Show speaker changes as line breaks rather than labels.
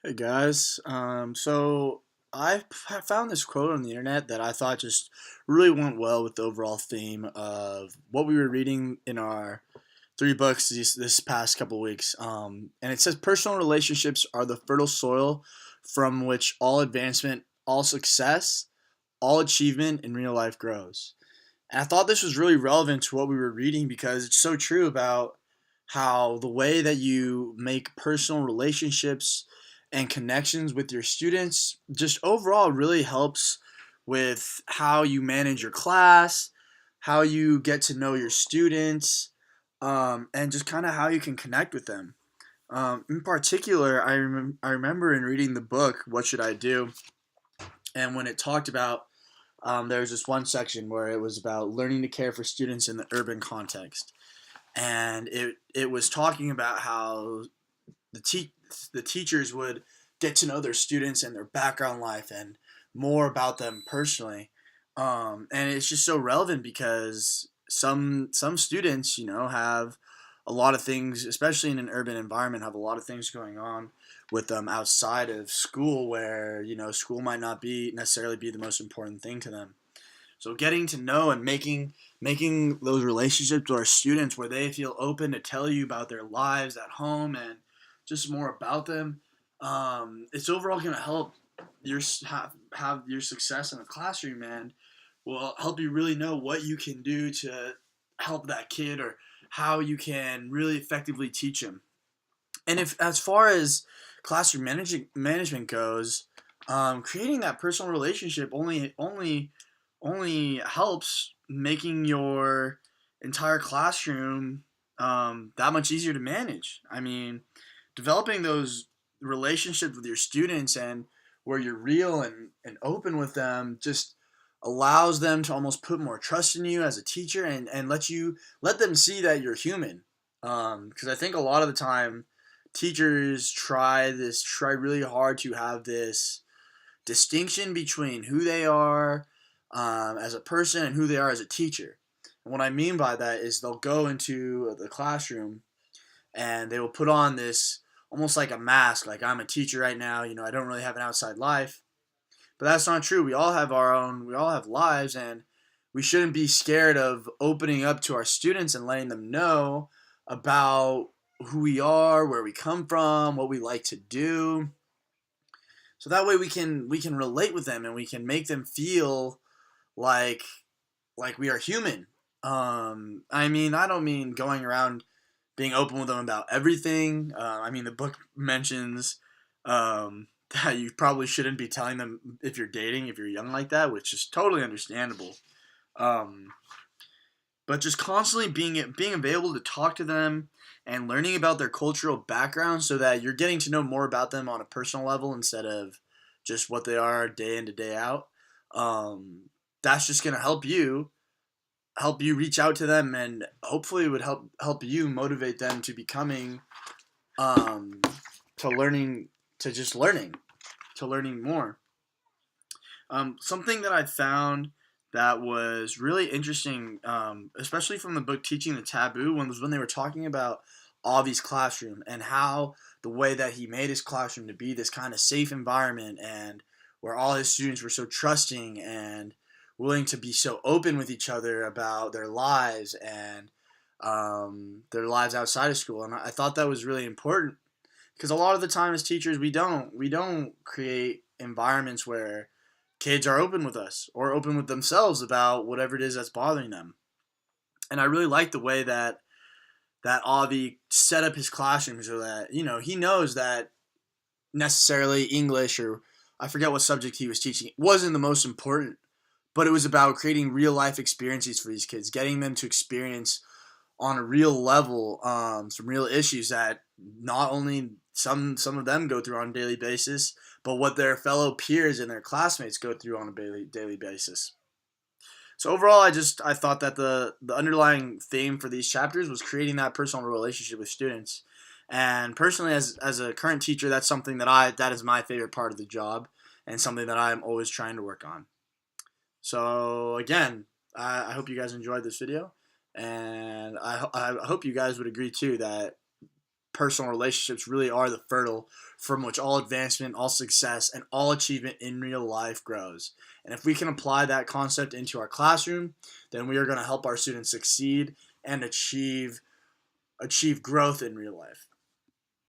Hey guys, so found this quote on the internet that I thought just really went well with the overall theme of what we were reading in our three books this past couple weeks. And it says personal relationships are the fertile soil from which all advancement, all success, all achievement in real life grows. And I thought this was really relevant to what we were reading because it's so true about how the way that you make personal relationships and connections with your students just overall really helps with how you manage your class, how you get to know your students, and just kind of how you can connect with them. In particular, I remember in reading the book, What Should I Do? And when it talked about there was this one section where it was about learning to care for students in the urban context, and it was talking about how the the teachers would get to know their students and their background life and more about them personally, and it's just so relevant because some students, have a lot of things, especially in an urban environment, have a lot of things going on with them outside of school where school might not be necessarily be the most important thing to them. So getting to know and making those relationships with our students where they feel open to tell you about their lives at home and just more about them, it's overall going to help your have your success in the classroom, and will help you really know what you can do to help that kid or how you can really effectively teach him. And if as far as classroom management goes, creating that personal relationship only helps making your entire classroom that much easier to manage. I mean, developing those relationships with your students and where you're real and open with them just allows them to almost put more trust in you as a teacher and let them see that you're human. Because I think a lot of the time teachers try really hard to have this distinction between who they are as a person and who they are as a teacher. And what I mean by that is they'll go into the classroom and they will put on this almost like a mask, like I'm a teacher right now, I don't really have an outside life. But that's not true. We all have lives, and we shouldn't be scared of opening up to our students and letting them know about who we are, where we come from, what we like to do. So that way we can relate with them and we can make them feel like we are human. I mean, I don't mean going around being open with them about everything. I mean, the book mentions that you probably shouldn't be telling them if you're dating, if you're young like that, which is totally understandable. Um, but just constantly being available to talk to them and learning about their cultural background so that you're getting to know more about them on a personal level instead of just what they are day in to day out. That's just going to help you reach out to them, and hopefully it would help you motivate them to becoming um, to learning to just learning more. Something that I found that was really interesting, especially from the book Teaching the Taboo, when they were talking about Avi's classroom and how the way that he made his classroom to be this kind of safe environment and where all his students were so trusting and willing to be so open with each other about their lives and their lives outside of school. And I thought that was really important because a lot of the time as teachers we don't create environments where kids are open with us or open with themselves about whatever it is that's bothering them. And I really like the way that Avi set up his classroom so that he knows that necessarily English, or I forget what subject he was teaching, wasn't the most important, but it was about creating real life experiences for these kids, getting them to experience on a real level some real issues that not only some of them go through on a daily basis, but what their fellow peers and their classmates go through on a daily basis. So overall, I thought that the underlying theme for these chapters was creating that personal relationship with students. And personally, as a current teacher, that's something that is my favorite part of the job, and something that I'm always trying to work on. So again, I hope you guys enjoyed this video, and I hope you guys would agree too that personal relationships really are the fertile from which all advancement, all success, and all achievement in real life grows. And if we can apply that concept into our classroom, then we are going to help our students succeed and achieve growth in real life.